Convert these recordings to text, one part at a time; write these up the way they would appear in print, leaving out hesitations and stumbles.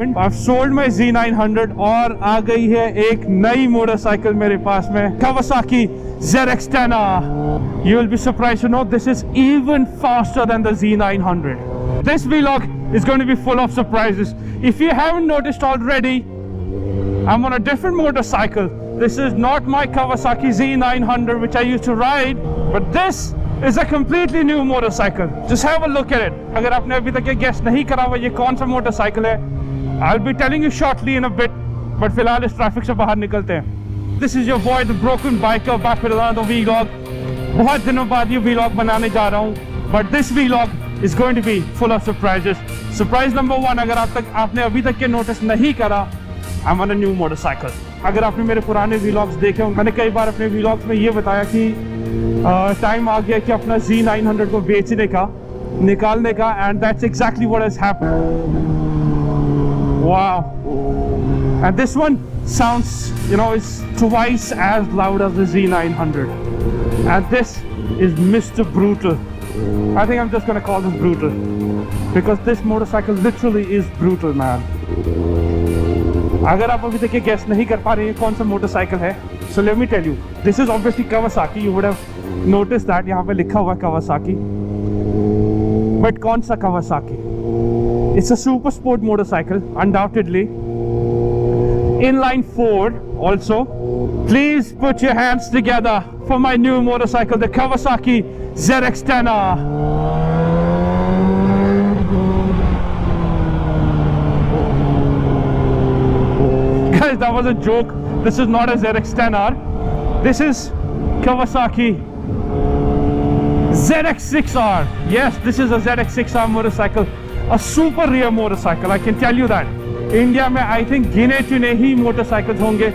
I've sold my Z900 और आ गई है एक नई मोटरसाइकिल मेरे पास में, Kawasaki Zx10R. You will be surprised to know this is even faster than the Z900. This vlog is going to be full of surprises. If you haven't noticed already, I'm on a different motorcycle. This is not my Kawasaki Z900 which I used to ride, but this is a completely new motorcycle. Just have a look at it. अगर आपने अभी तक ये guess नहीं करा हुआ ये कौन सा मोटरसाइकिल है, I'll be telling you shortly in a bit, but फिलहाल इस ट्रैफिक से बाहर निकलते हैं. This is your boy the broken biker back with another vlog. बहुत दिनों बाद ये vlog बनाने जा रहा हूँ, but this vlog is going to be full of surprises. Surprise number one, अगर आपने अभी तक के नोटिस नहीं करा, I'm on a new motorcycle. अगर आपने मेरे पुराने vlogs देखे होंगे, मैंने कई बार अपने vlogs में ये बताया कि टाइम आ गया कि अपना Z900 को बेचने का, निकालने का, and that's exactly what has happened. Wow. And this one sounds, is twice as loud as the Z900. And this is Mr. Brutal. I think I'm just gonna call this Brutal, because this motorcycle literally is brutal, man. अगर आप अभी तक ये guess नहीं कर पा रहे हैं कौन सा मोटरसाइकिल है, so let me tell you, this is obviously Kawasaki. You would have noticed that यहाँ पे लिखा हुआ Kawasaki. But कौन सा Kawasaki? It's a super sport motorcycle, undoubtedly. Inline 4 also. Please put your hands together for my new motorcycle, the Kawasaki Zx10R. Guys, that was a joke. This is not a Zx10R. This is Kawasaki Zx6R. Yes, this is a Zx6R motorcycle. A super rare motorcycle, I can tell you that. India में I think गिने चुने ही motorcycles होंगे.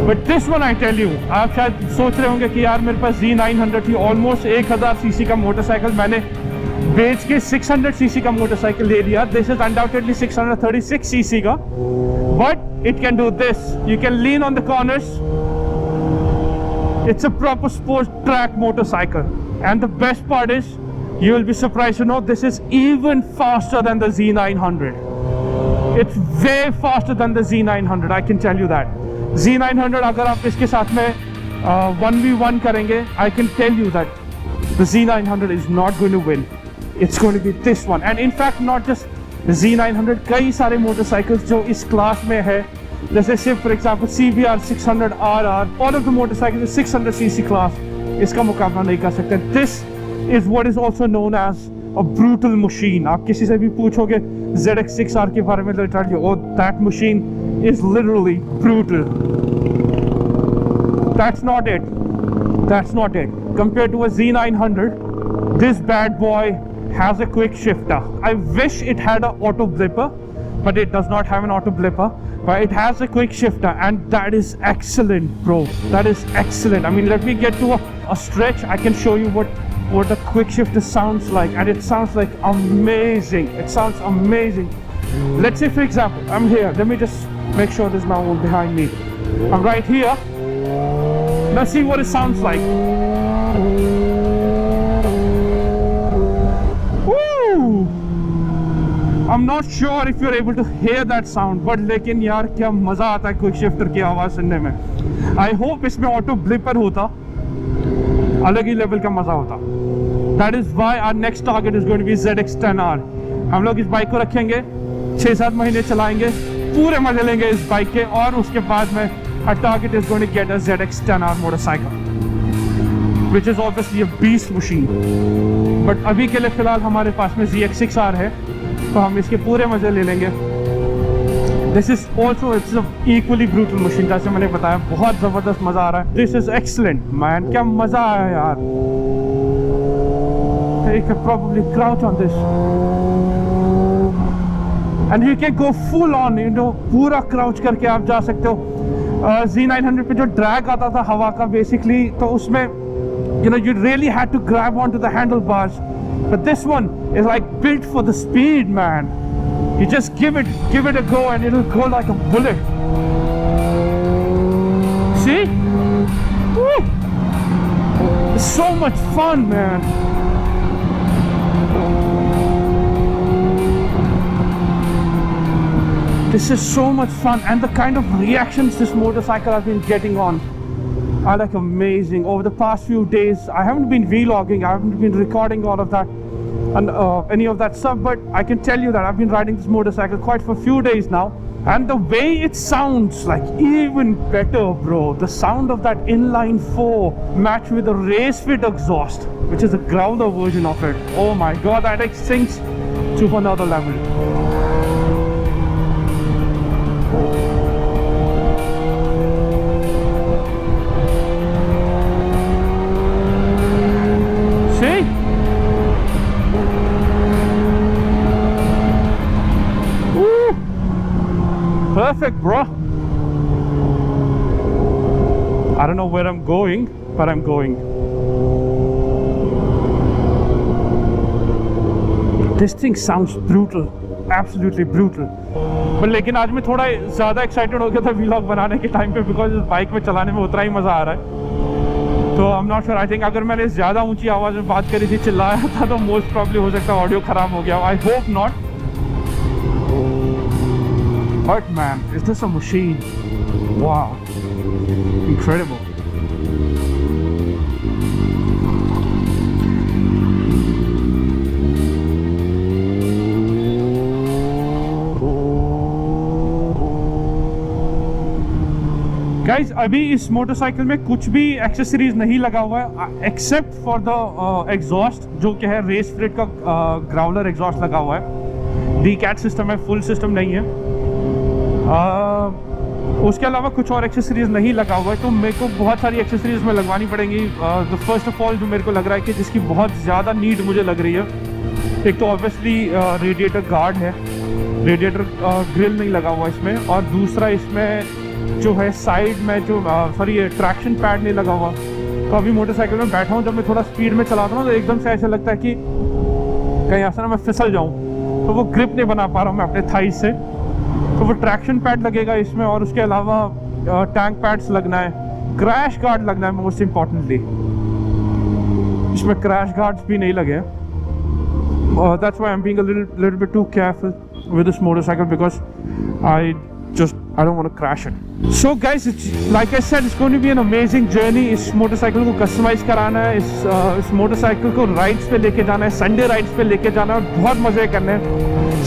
But this one I tell you, आप शायद सोच रहे होंगे कि यार मेरे पास Z900 थी, almost 1000 cc का मोटरसाइकिल मैंने बेच के 600 cc का मोटरसाइकिल ले लिया. This is undoubtedly 636 cc का, but it can do this. You can lean on the corners. It's a proper sports track motorcycle, and the best part is, you will be surprised to know this is even faster than the Z900. It's way faster than the Z900, I can tell you that. Z900 अगर आप इसके साथ में 1v1 करेंगे, I can tell you that the Z900 is not going to win. It's going to be this one. And in fact, not just the Z900, कई सारे motorcycles जो इस class में है, जैसे सिर्फ for example CBR 600RR, all of the motorcycles in 600cc class, इसका मुकाबला नहीं कर सकते. This is what is also known as a brutal machine. आप किसी से भी पूछोगे ZX6R के बारे में, they'll tell you, oh, that machine is literally brutal. That's not it. That's not it. Compared to a Z900, this bad boy has a quick shifter. I wish it had an auto blipper, but it does not have an auto blipper. But it has a quick shifter, and that is excellent, bro. That is excellent. I mean, let me get to a stretch. I can show you what the quick shifter sounds like, and it sounds like amazing. It sounds amazing. Let's say for example, I'm here. Let me just make sure there's no one behind me. I'm right here. Let's see what it sounds like. Woo! I'm not sure if you're able to hear that sound, but लेकिन यार क्या मजा आता है quick shifter की आवाज सुनने में. I hope इसमें ऑटो ब्लिपर होता, अलग ही लेवल का मजा होता. That is why our next target is going to be Zx10R. हम लोग इस बाइक को रखेंगे, 6-7 महीने चलाएंगे, पूरे मजे लेंगे इस बाइक के, और उसके बाद में our target is going to get a Zx10R motorcycle, which is obviously a beast machine. But अभी के लिए फिलहाल हमारे पास में Zx6R है, तो हम इसके पूरे मजे ले लेंगे. This is also, it's an equally brutal machine, जैसे मैंने बताया, बहुत ज़बरदस्त मज़ा आ रहा है. This is excellent, man. क्या मज़ा आया यार. You can probably crouch on this, and you can go full on, पूरा crouch करके आप जा सकते हो. Z900 पे जो drag आता था हवा का basically, तो उसमें you really had to grab onto the handlebars, but this one is like built for the speed, man. You just give it a go and it'll go like a bullet. See? Woo! It's so much fun, man. This is so much fun, and the kind of reactions this motorcycle has been getting on are like amazing. Over the past few days, I haven't been vlogging, I haven't been recording all of that and any of that stuff, but I can tell you that I've been riding this motorcycle quite for a few days now, and the way it sounds, like even better, bro. The sound of that inline 4 matched with the Race Fit exhaust, which is a growler version of it. Oh my god, that like sinks to another level. Perfect, bro. I don't know where I'm going, but I'm going. This thing sounds brutal, absolutely brutal. But लेकिन आज मैं थोड़ा ज़्यादा excited हो गया था vlog बनाने के टाइम पे, because इस बाइक में चलाने में उतना ही मज़ा आ रहा है. तो I'm not sure. I think अगर मैंने ज़्यादा ऊंची आवाज़ में बात करी थी, चिल्लाया था, तो most probably हो सकता है ऑडियो ख़राब हो गया. I hope not. But man, is this a machine? Wow, incredible. Guys, अभी इस मोटरसाइकिल में कुछ भी एक्सेसरीज नहीं लगा हुआ है, एक्सेप्ट फॉर द एग्जॉस्ट, जो कि है रेस फिट का ग्राउलर एग्जॉस्ट लगा हुआ है. डीकैट सिस्टम है, फुल सिस्टम नहीं है. उसके अलावा कुछ और एक्सेसरीज नहीं लगा हुआ है, तो मेरे को बहुत सारी एक्सेसरीज में लगवानी पड़ेंगी. द फर्स्ट ऑफ ऑल जो मेरे को लग रहा है कि जिसकी बहुत ज़्यादा नीड मुझे लग रही है, एक तो ऑब्वियसली रेडिएटर गार्ड है, रेडिएटर ग्रिल नहीं लगा हुआ इसमें, और दूसरा इसमें जो है साइड में जो सॉरी ट्रैक्शन पैड नहीं लगा हुआ. तो अभी मोटरसाइकिल में बैठा हूँ, जब मैं थोड़ा स्पीड में चलाता हूँ तो एकदम से ऐसा लगता है कि कहीं ऐसा ना मैं फिसल जाऊँ, तो वो ग्रिप नहीं बना पा रहा हूँ मैं अपने थाई से. तो वो ट्रैक्शन पैड लगेगा इसमें, और उसके अलावा टैंक पैड्स लगना है, क्रैश गार्ड लगना है मोस्ट इम्पॉर्टेंटली. इसमें क्रैश गार्ड्स भी नहीं लगे. That's why I am being a little bit too careful with this motorcycle, because I don't want to crash it. So guys, like I said, it's going to be an amazing journey. इस motorcycle को customise कराना है, इस motorcycle को rides पे लेके जाना है, संडे राइड्स पे लेके जाना है, और बहुत मजे करने हैं.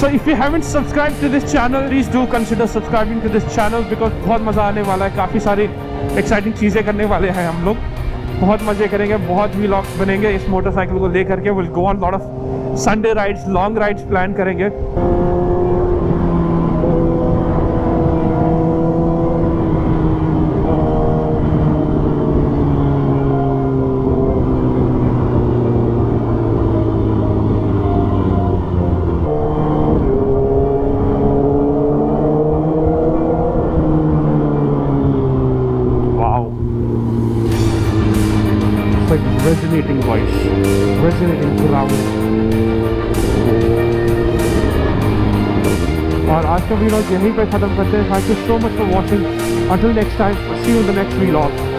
So if you haven't subscribed to this channel, please do consider subscribing to this channel, because बहुत मज़ा आने वाला है. काफ़ी सारी एक्साइटिंग चीज़ें करने वाले हैं हम लोग, बहुत मज़े करेंगे, बहुत व्लॉग्स बनेंगे इस मोटरसाइकिल को लेकर के. Will go on lot of Sunday rides, long rides plan करेंगे. Resonating voice, resonating growl. और आज का वीडियो यहीं पे खत्म करते हैं. Thank you so much for watching. Until next time, see you in the next vlog.